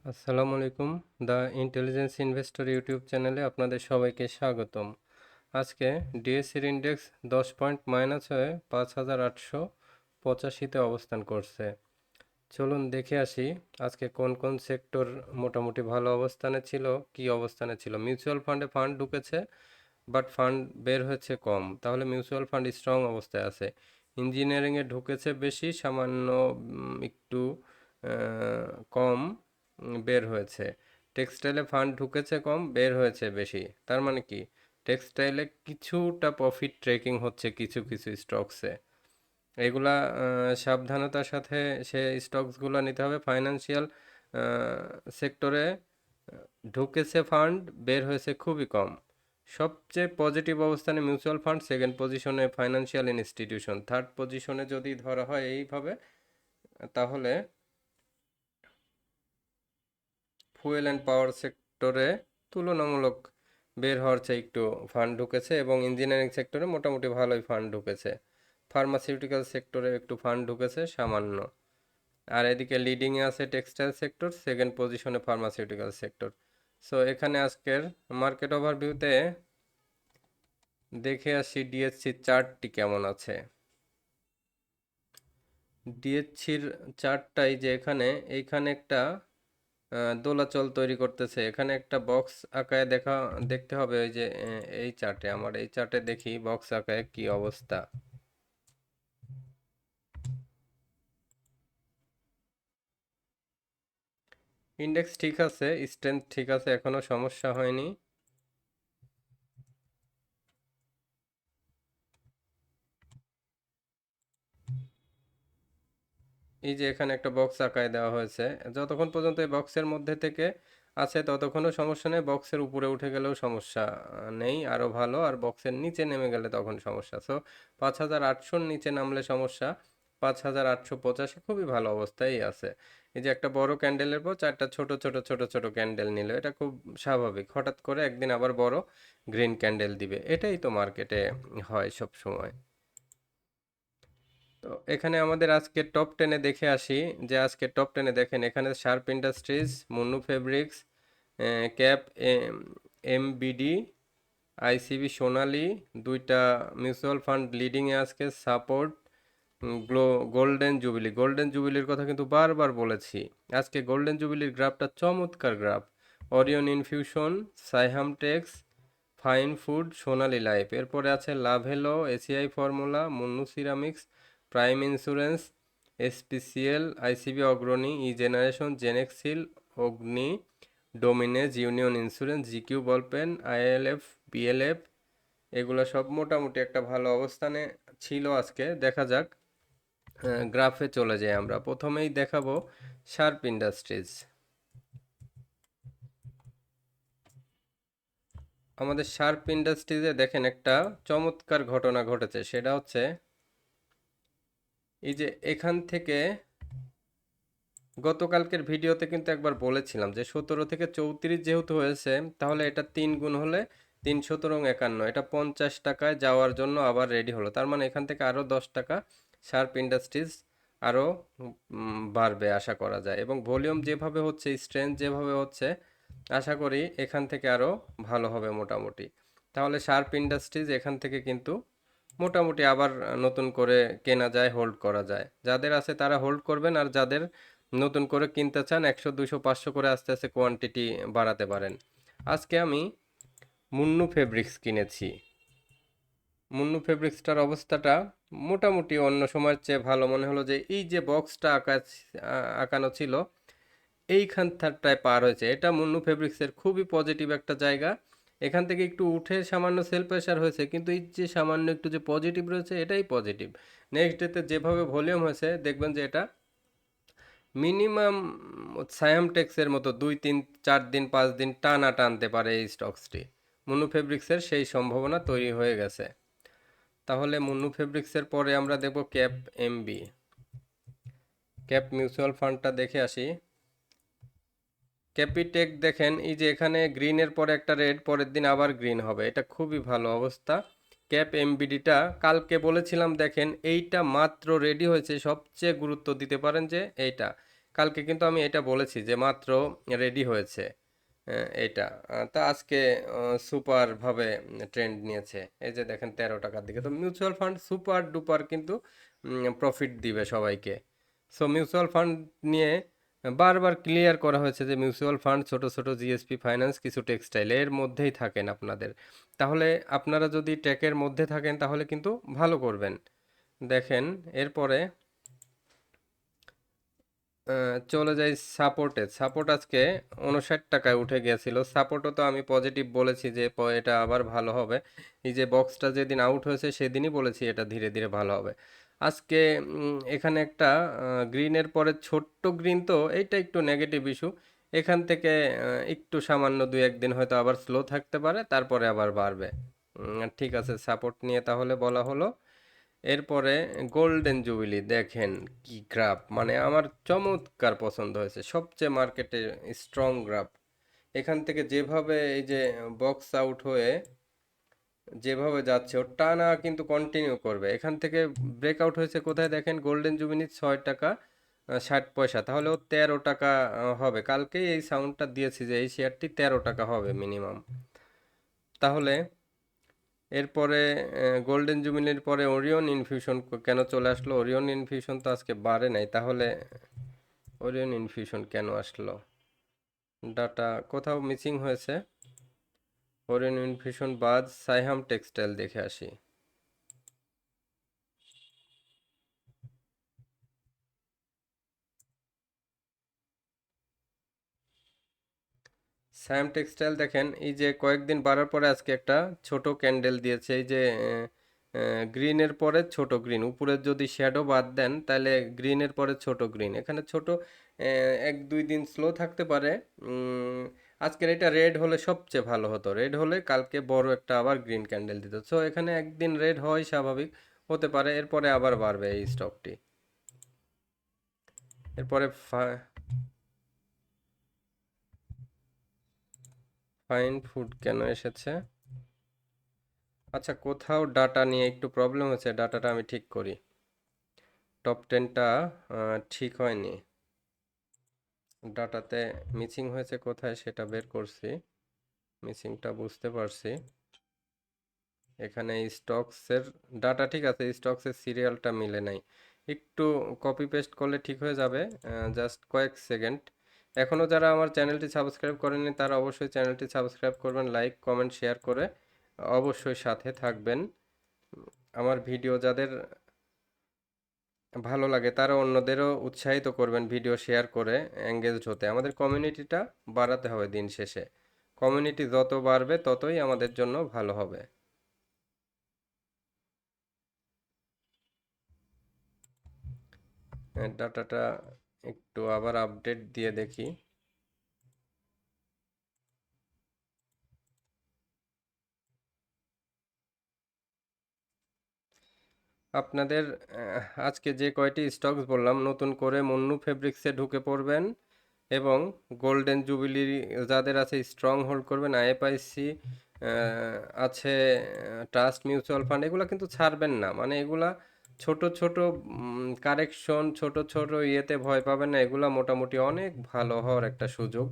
আসসালামু আলাইকুম। The intelligence investor YouTube চ্যানেলে আপনাদের সবাইকে স্বাগতম। আজকে ডিএসসির ইন্ডেক্স 10 পয়েন্ট মাইনাস হয়ে 5885-তে অবস্থান করছে। চলুন দেখে আসি আজকে কোন কোন সেক্টর মোটামুটি ভালো অবস্থানে ছিল, কি অবস্থানে ছিল। মিউচুয়াল ফান্ডে ফান্ড ঢুকেছে, বাট ফান্ড বের হয়েছে কম, তাহলে মিউচুয়াল ফান্ড স্ট্রং অবস্থায় আছে। ইঞ্জিনিয়ারিংয়ে ঢুকেছে বেশি, সামান্য একটু কম বের হয়েছে। টেক্সটাইলে ফান্ড ঢুকেছে কম, বের হয়েছে বেশি। তার মানে কি, টেক্সটাইলে কিছুটা প্রফিট ট্রেকিং হচ্ছে কিছু কিছু স্টকসে। এগুলা সাবধানতার সাথে সে স্টকসগুলো নিতে হবে। ফাইন্যান্সিয়াল সেক্টরে ঢুকেছে ফান্ড, বের হয়েছে খুবই কম। সবচেয়ে পজিটিভ অবস্থানে মিউচুয়াল ফান্ড, সেকেন্ড পজিশনে ফাইন্যান্সিয়াল ইনস্টিটিউশন, থার্ড পজিশনে যদি ধরা হয় এইভাবে, তাহলে ফুয়েল অ্যান্ড পাওয়ার সেক্টরে তুলনামূলক বের হওয়ার চেয়ে একটু ফান্ড ঢুকেছে, এবং ইঞ্জিনিয়ারিং সেক্টরে মোটামুটি ভালোই ফান্ড ঢুকেছে। ফার্মাসিউটিক্যাল সেক্টরে একটু ফান্ড ঢুকেছে সামান্য। আর এদিকে লিডিংয়ে আছে টেক্সটাইল সেক্টর, সেকেন্ড পজিশনে ফার্মাসিউটিক্যাল সেক্টর। সো এখানে আজকের মার্কেট ওভারভিউতে দেখে আসি ডিএসসির চার্টটি কেমন আছে। ডিএসসির চার্টটাই যে এইখানে একটা দোলাচল তৈরি করতেছে। এখানে একটা বক্স আকারে দেখতে হবে। ওই যে এই চার্টে, আমার এই চার্টে দেখি বক্স আকারে কি অবস্থা। ইন্ডেক্স ঠিক আছে, স্ট্রেংথ ঠিক আছে, এখনো সমস্যা হয়নি। এই যে এখানে একটা বক্স আকারে দেওয়া হয়েছে, যতক্ষণ পর্যন্ত এই বক্সের মধ্যে থেকে আছে ততক্ষণও সমস্যা নেই। বক্সের উপরে উঠে গেলেও সমস্যা নেই, আরও ভালো। আর বক্সের নিচে নেমে গেলে তখন সমস্যা। সো 5800-র নিচে নামলে সমস্যা। 5885 খুবই ভালো অবস্থায় আছে। এই যে একটা বড় ক্যান্ডেলের পর চারটা ছোট ছোট ছোট ছোট ক্যান্ডেল নিল, এটা খুব স্বাভাবিক। হঠাৎ করে একদিন আবার বড় গ্রিন ক্যান্ডেল দিবে, এটাই তো মার্কেটে হয় সব সময়। তো এখানে আমাদের আজকে টপ টেনে দেখে আসি, যে আজকে টপ টেনে দেখেন এখানে sharp industries, Munnu fabrics, cap MBD, ICB, Sonali, দুইটা মিউচুয়াল ফান্ড লিডিংয়ে আজকে। Support golden jubilee. গোল্ডেন জুবিলির কথা কিন্তু বারবার বলেছি। আজকে গোল্ডেন জুবিলির গ্রাফটা চমৎকার graph. Orion infusion, Saiham tex, fine food, Sonali life. এরপরে আছে Lovello, ACI formula, Munnu ceramics, prime insurance, SPCL, ICB Agrani, e generation, Genexil, Agni, Dominage, union insurance, GQ ball pen, ILF, BLF. এগুলো সব মোটামুটি একটা ভালো অবস্থানে ছিল আজকে। দেখা যাক, গ্রাফে চলে যাই আমরা। প্রথমেই দেখাবো শার্প ইন্ডাস্ট্রিজ। আমাদের শার্প ইন্ডাস্ট্রিজে দেখেন একটা চমৎকার ঘটনা ঘটেছে। সেটা হচ্ছে এই যে এখান থেকে গতকালকের ভিডিওতে কিন্তু একবার বলেছিলাম যে 17 থেকে 34 যেহেতু হয়েছে, তাহলে এটা 3 গুণ হলে 3 17 51, এটা 50 টাকায় যাওয়ার জন্য আবার রেডি হলো। তার মানে এখান থেকে আরও 10 টাকা শার্প ইন্ডাস্ট্রিজ আরও বাড়বে আশা করা যায়। এবং ভলিউম যেভাবে হচ্ছে, স্ট্রেংথ যেভাবে হচ্ছে, আশা করি এখান থেকে আরও ভালো হবে মোটামুটি। তাহলে শার্প ইন্ডাস্ট্রিজ এখান থেকে কিন্তু মোটামুটি আবার নতুন করে কেনা যায়, হোল্ড করা যায়। যাদের আছে তারা হোল্ড করবেন, আর যাদের নতুন করে কিনতে চান 100 200 500 করে আস্তে আস্তে কোয়ান্টিটি বাড়াতে পারেন। আজকে আমি মুন্নু ফেব্রিক্স কিনেছি। মুন্নু ফেব্রিক্সটার অবস্থাটা মোটামুটি অন্য সময়ের চেয়ে ভালো মনে হলো। যে এই যে বক্সটা আঁকানো ছিল, এইখানটায় পার হয়েছে। এটা মুন্নু ফেব্রিক্সের খুবই পজিটিভ একটা জায়গা। এখান থেকে একটু উঠে সামান্য সেল প্রেশার হয়েছে, কিন্তু এই যে সামান্য একটু যে পজিটিভ রয়েছে, এটাই পজিটিভ। নেক্সট ডেতে যেভাবে ভলিউম হয়েছে, দেখবেন যে এটা মিনিমাম সায়াম টেক্সের মতো 2 3 4 দিন 5 দিন টানা টানতে পারে এই স্টকসটি। মুন্নু ফেব্রিক্সের সেই সম্ভাবনা তৈরি হয়ে গেছে। তাহলে মুন্নু ফেব্রিক্সের পরে আমরা দেখব ক্যাপ এমবি। ক্যাপ মিউচুয়াল ফান্ডটা দেখে আসি। ক্যাপিটেক দেখেন, এই যে এখানে গ্রিনের পরে একটা রেড, পরের দিন আবার গ্রিন হবে, এটা খুবই ভালো অবস্থা। ক্যাপ এমবিডিটা কালকে বলেছিলাম, দেখেন এইটা মাত্র রেডি হয়েছে। সবচেয়ে গুরুত্ব দিতে পারেন যে এইটা কালকে কিন্তু আমি এটা বলেছি যে মাত্র রেডি হয়েছে এটা তা আজকে সুপার ভাবে ট্রেন্ড নিয়েছে। এই যে দেখেন 13 টাকার দিকে। তো মিউচুয়াল ফান্ড সুপার ডুপার কিন্তু প্রফিট দিবে সবাইকে। সো মিউচুয়াল ফান্ড নিয়ে বারবার ক্লিয়ার করা হয়েছে যে মিউচুয়াল ফান্ড ছোট ছোট জিএসপি ফাইন্যান্স কিছু টেক্সটাইল এর মধ্যেই থাকেন আপনাদের। তাহলে আপনারা যদি টেকের মধ্যে থাকেন তাহলে কিন্তু ভালো করবেন। দেখেন এরপরে চলে যাই সাপোর্টে। সাপোর্ট আজকে 59 টাকায় উঠে গিয়েছিল। সাপোর্টও তো আমি পজিটিভ বলেছি যে এটা আবার ভালো হবে। এই যে বক্সটা যেদিন আউট হয়েছে সেদিনই বলেছি এটা ধীরে ধীরে ভালো হবে। আজকে এখানে একটা গ্রিনের পরে ছোট্ট গ্রিন, তো এইটা একটু নেগেটিভ ইস্যু। এখান থেকে একটু সামান্য 2-1 দিন হয়তো আবার স্লো থাকতে পারে, তারপরে আবার বাড়বে। ঠিক আছে, সাপোর্ট নিয়ে তাহলে বলা হলো। এরপরে গোল্ডেন জুবিলি দেখেন কি গ্রাফ, মানে আমার চমৎকার পছন্দ হয়েছে, সবচেয়ে মার্কেটে স্ট্রং গ্রাফ। এখান থেকে যেভাবে এই যে বক্স আউট হয়ে যেভাবে যাচ্ছে ওর টানা কিন্তু কন্টিনিউ করবে। এখান থেকে ব্রেকআউট হয়েছে কোথায় দেখেন, গোল্ডেন জুবিলি 6 টাকা 60 পয়সা, তাহলে ও 13 টাকা হবে। কালকেই এই সাউন্ডটা দিয়েছি যে এই শেয়ারটি 13 টাকা হবে মিনিমাম। তাহলে এরপরে গোল্ডেন জুবিলির পরে ওরিয়ন ইনফিউশন কেন চলে আসলো? ওরিয়ন ইনফিউশন তো আজকে বাড়ে নাই, তাহলে ওরিয়ন ইনফিউশন কেন আসলো? ডাটা কোথাও মিসিং হয়েছে। ওরিয়ন ইনফিউশন বাদ সাইহাম টেক্সটাইল দেখে আসি। সাইহাম টেক্সটাইল দেখেন এই যে কয়েকদিন বাড়ার পরে আজকে একটা ছোট ক্যান্ডেল দিয়েছে। এই যে গ্রিনের পরে ছোট গ্রিন, উপরে যদি শ্যাডো বাদ দেন তাহলে গ্রিনের পরে ছোট গ্রিন, এখানে ছোট 1-2 দিন স্লো থাকতে পারে। আজকের এটা রেড হলে সবচেয়ে ভালো হতো, রেড হলে কালকে বড় একটা আবার গ্রিন ক্যান্ডেল দিত। সো এখানে একদিন রেড হয় স্বাভাবিক, হতে পারে এরপরে আবার বাড়বে এই স্টকটি। এরপরে ফাইন ফুড কেন এসেছে? আচ্ছা, কোথাও ডাটা নিয়ে একটু প্রবলেম হচ্ছে, ডাটাটা আমি ঠিক করি। টপ 10টা ঠিক হয়নি, ডাটাতে মিসিং হয়েছে কোথায় সেটা বের করছি, মিসিংটা বুঝতে পারছি। এখানে স্টকসের ডাটা ঠিক আছে, স্টকসের সিরিয়ালটা মিলে নাই। একটু কপি পেস্ট করলে ঠিক হয়ে যাবে, জাস্ট কয়েক সেকেন্ড। এখনও যারা আমার চ্যানেলটি সাবস্ক্রাইব করেনি তারা অবশ্যই চ্যানেলটি সাবস্ক্রাইব করবেন, লাইক কমেন্ট শেয়ার করে অবশ্যই সাথে থাকবেন। আমার ভিডিও যাদের ভালো লাগে তারা অন্যদেরও উৎসাহিত করবেন ভিডিও শেয়ার করে এঙ্গেজড হতে। আমাদের কমিউনিটিটা বাড়াতে হবে দিন শেষে, কমিউনিটি যত বাড়বে ততই আমাদের জন্য ভালো হবে। ডাটাটা একটু আবার আপডেট দিয়ে দেখি। আপনাদের আজকে যে কয়টি স্টকস বললাম, নতুন করে মুন্নু ফেব্রিক্সে ঢুকে পড়বেন এবং গোল্ডেন জুবিলি যাদের আছে স্ট্রং হোল্ড করবেন। আইএফআইসি আছে, ট্রাস্ট মিউচুয়াল ফান্ড, এগুলো কিন্তু ছাড়বেন না। মানে এগুলা ছোট ছোট কারেকশন, ছোট ছোট ইয়েতে ভয় পাবেন না, এগুলা মোটামুটি অনেক ভালো হওয়ার একটা সুযোগ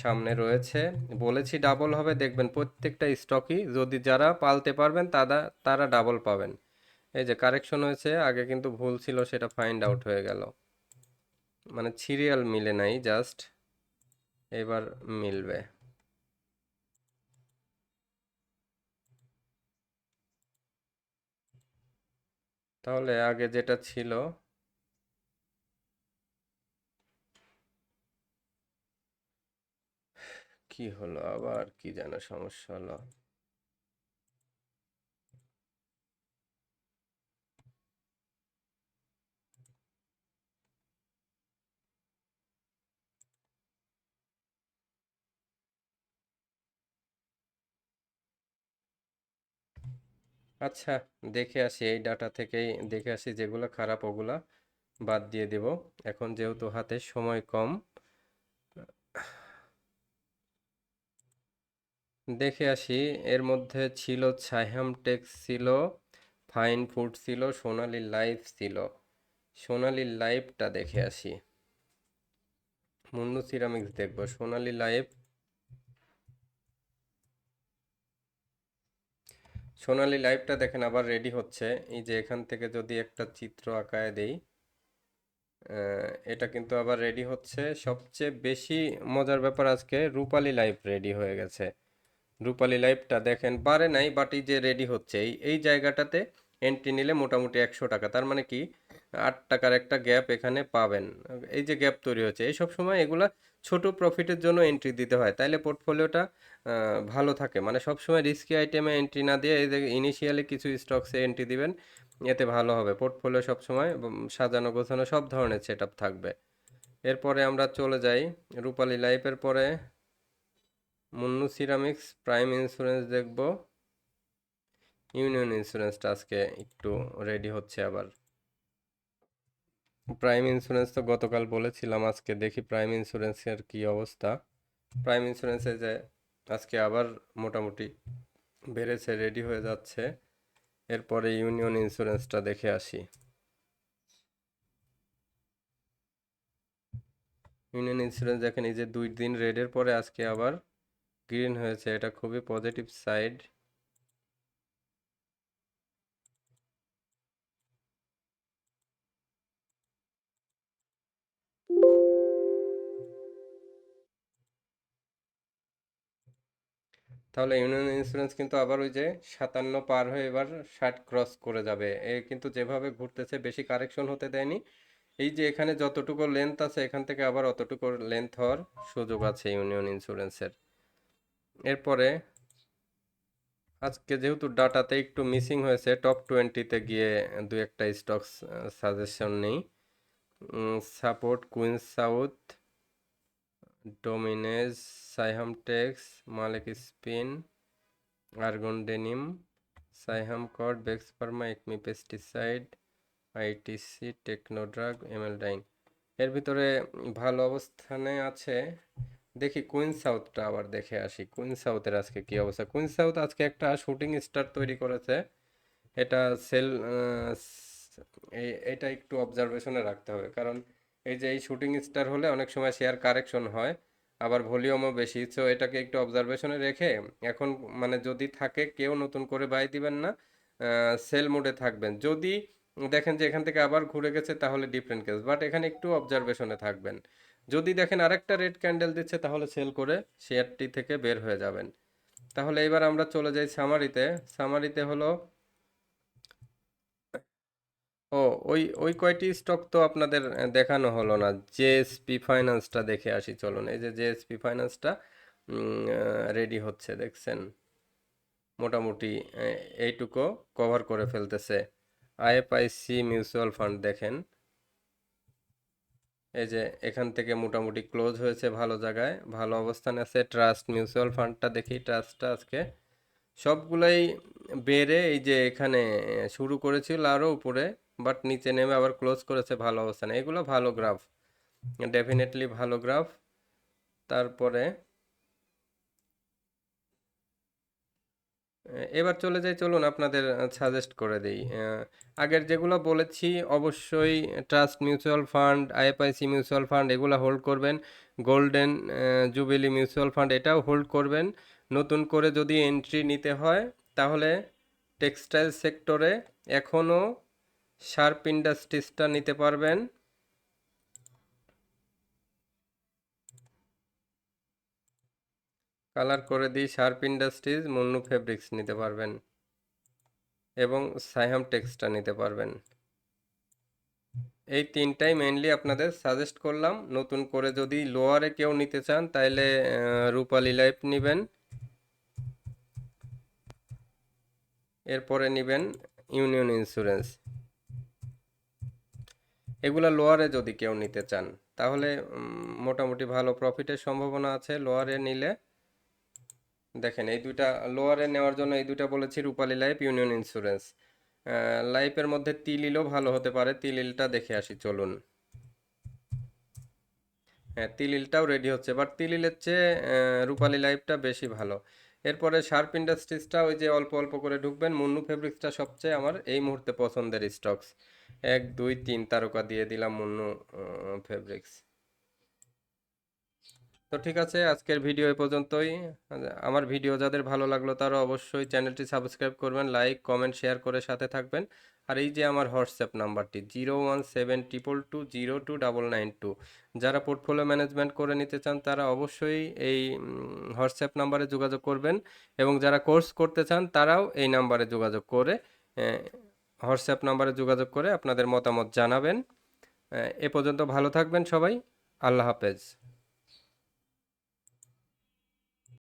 সামনে রয়েছে। বলেছি ডাবল হবে, দেখবেন প্রত্যেকটা স্টকই যদি যারা পালতে পারবেন তারা ডাবল পাবেন। এই যে কারেকশন হয়েছে, আগে কিন্তু ভুল ছিল সেটা ফাইন্ড আউট হয়ে গেল, মানে সিরিয়াল মিলে নাই, জাস্ট এবার মিলবে। তাহলে আগে যেটা ছিল, কি হলো আবার, কি যেন সমস্যা হলো? আচ্ছা, দেখে আসি এই ডাটা থেকেই, দেখে আসি যেগুলো খারাপ ওগুলা বাদ দিয়ে দেব এখন যেহেতু হাতে সময় কম। দেখে আসি, এর মধ্যে ছিল সাইহাম টেক্স ছিল, ফাইন ফুড ছিল, সোনালী লাইফ ছিল। সোনালী লাইফটা দেখে আসি। মুন্নু সিরামিক্স দেখবো, সোনালী লাইফ। সোনালী লাইফটা দেখেন আবার রেডি হচ্ছে। এই যে এখান থেকে যদি একটা চিত্র আঁকায় দেই, এটা কিন্তু আবার রেডি হচ্ছে। সবচেয়ে বেশি মজার ব্যাপার, আজকে রূপালী লাইফ রেডি হয়ে গেছে। রূপালী লাইফটা দেখেন বাড়ে নাই, বাট এই যে রেডি হচ্ছে, এই জায়গাটাতে এন্ট্রি নিলে মোটামুটি 100 টাকা, তার মানে কি 8 টাকার একটা গ্যাপ এখানে পাবেন। এই যে গ্যাপ তৈরি হচ্ছে, এই সব সময় এগুলা ছোট প্রফিটের জন্য এন্ট্রি দিতে হয়, তাইলে পোর্টফোলিওটা ভালো থাকে। মানে সব সময় রিস্কি আইটেমে এন্ট্রি না দিয়ে এই যে ইনিশিয়ালি কিছু স্টকসে এন্ট্রি দিবেন, এতে ভালো হবে। পোর্টফোলিও সবসময় সাজানো গোছানো সব ধরনের সেট আপ থাকবে। এরপরে আমরা চলে যাই রূপালী লাইফের পরে মুন্নু সিরামিক্স, প্রাইম ইন্স্যুরেন্স দেখব। ইউনিয়ন ইন্স্যুরেন্সটা আজকে একটু রেডি হচ্ছে আবার। প্রাইম ইন্স্যুরেন্স তো গতকাল বলেছিলাম, আজকে দেখি প্রাইম ইন্স্যুরেন্সের কি অবস্থা। প্রাইম ইন্স্যুরেন্সে যে আজকে আবার মোটামুটি বেড়েছে, রেডি হয়ে যাচ্ছে। এরপরে ইউনিয়ন ইন্স্যুরেন্সটা দেখে আসি। ইউনিয়ন ইন্স্যুরেন্স দেখেন, এই যে 2 দিন রেডের পরে আজকে আবার গ্রিন হয়েছে, এটা খুবই পজিটিভ সাইড। তাহলে ইউনিয়ন ইন্স্যুরেন্স কিন্তু আবার ওই যে 57 পার হয়ে এবার 60 ক্রস করে যাবে। এ কিন্তু যেভাবে ঘুরতেছে বেশি কারেকশন হতে দেয়নি। এই যে এখানে যতটুকু লেন্থ আছে, এখান থেকে আবার অতটুকু লেন্থ হওয়ার সুযোগ আছে ইউনিয়ন ইন্স্যুরেন্সের। এরপরে আজকে যেহেতু ডাটাতে একটু মিসিং হয়েছে, টপ 20-তে গিয়ে দু একটা স্টকস সাজেশন নেই। Support, queen's south, Dominage, Saiham tex, Malek spin, Argon denim, Saiham কড, বেক্স pharma, Acme pesticide, ITC, Technodrug, এমেলডাইন। এর ভিতরে ভালো অবস্থানে আছে। দেখি কুইন সাউথটা আবার দেখে আসি, কুইন সাউথের আজকে কি অবস্থা। কুইন সাউথ আজকে একটা শুটিং স্টার তৈরি করেছে। এটা সেল, এটা একটু অবজারভেশনে রাখতে হবে, কারণ এই যে এই শুটিং স্টার হলে অনেক সময় শেয়ার কারেকশন হয়, আবার ভলিউমও বেশি। সো এটাকে একটু অবজারভেশনে রেখে এখন, মানে যদি থাকে কেউ নতুন করে বাই দিবেন না, সেল মোডে থাকবেন। যদি দেখেন যে এখান থেকে আবার ঘুরে গেছে তাহলে ডিফারেন্ট কেস, বাট এখানে একটু অবজারভেশনে থাকবেন। যদি দেখেন আরেকটা রেড ক্যান্ডেল দিচ্ছে তাহলে সেল করে শেয়ারটি থেকে বের হয়ে যাবেন। তাহলে এবার আমরা চলে যাই সামারিতে। সামারিতে হলো, ও, ওই ওই কয়টি স্টক তো আপনাদের দেখানো হলো না। জেএসপি ফাইন্যান্সটা দেখে আসি চলুন। এই যে জেএসপি ফাইন্যান্সটা রেডি হচ্ছে, দেখছেন মোটামুটি এইটুকু কভার করে ফেলতেছে। আইএফআইসি মিউচুয়াল ফান্ড দেখেন, এই যে এখান থেকে মোটামুটি ক্লোজ হয়েছে ভালো জায়গায়, ভালো অবস্থানে আছে। ট্রাস্ট মিউচুয়াল ফান্ডটা দেখি, ট্রাস্টটা আজকে সবগুলাই বেড়ে এই যে এখানে শুরু করেছিল আরো উপরে, বাট নিচে নেমে আবার ক্লোজ করেছে ভালো অবস্থানে। এগুলো ভালো গ্রাফ, ডেফিনেটলি ভালো গ্রাফ। তারপরে এবার চলে যাই, চলুন আপনাদের সাজেস্ট করে দিই। আগের যেগুলো বলেছি অবশ্যই trust mutual fund, IFIC mutual fund এগুলো হোল্ড করবেন। গোল্ডেন জুবিলি মিউচুয়াল ফান্ড এটাও হোল্ড করবেন। নতুন করে যদি এন্ট্রি নিতে হয় তাহলে টেক্সটাইল সেক্টরে এখনও শার্প ইন্ডাস্ট্রিজটা নিতে পারবেন। কালার করে দিই, শার্প ইন্ডাস্ট্রিজ, মুন্নু ফেব্রিক্স নিতে পারবেন এবং সাইহাম টেক্সটা নিতে পারবেন। এই তিনটাই মেইনলি আপনাদের সাজেস্ট করলাম। নতুন করে যদি লোয়ারে কেউ নিতে চান তাহলে রূপালী লাইফ নেবেন, এরপরে নেবেন ইউনিয়ন ইন্স্যুরেন্স। এগুলা লোয়ারে যদি কেউ নিতে চান তাহলে মোটামুটি ভালো প্রফিটের সম্ভাবনা আছে লোয়ারে নিলে। দেখেন এই দুইটা লোয়ারে নেওয়ার জন্য এই দুইটা বলেছি, রূপালী লাইফ, ইউনিয়ন ইন্স্যুরেন্স। লাইফের মধ্যে তিলিলও ভালো হতে পারে, তিলিলটা দেখে আসি চলুন। হ্যাঁ, তিলিলটাও রেডি হচ্ছে, বাট তিলিলের চেয়ে রূপালী লাইফটা বেশি ভালো। এরপরে শার্প ইন্ডাস্ট্রিজটা ওই যে অল্প অল্প করে ঢুকবেন। মুন্নু ফেব্রিক্সটা সবচেয়ে আমার এই মুহূর্তে পছন্দের স্টকস। 1 2 3 তারকা দিয়ে দিলাম মুন্নু ফেব্রিক্স। তো ঠিক আছে, আজকের ভিডিও এ পর্যন্তই। আমার ভিডিও যাদের ভালো লাগলো তারা অবশ্যই চ্যানেলটি সাবস্ক্রাইব করবেন, লাইক কমেন্ট শেয়ার করে সাথে থাকবেন। আর এই যে আমার হোয়াটসঅ্যাপ নাম্বারটি 01722022992, যারা পোর্টফোলিও ম্যানেজমেন্ট করে নিতে চান তারা অবশ্যই এই হোয়াটসঅ্যাপ নাম্বারে যোগাযোগ করবেন, এবং যারা কোর্স করতে চান তারাও এই নাম্বারে যোগাযোগ করে হোয়াটসঅ্যাপ নাম্বারে যোগাযোগ করে আপনাদের মতামত জানাবেন। এ পর্যন্ত ভালো থাকবেন সবাই। আল্লাহ হাফেজ।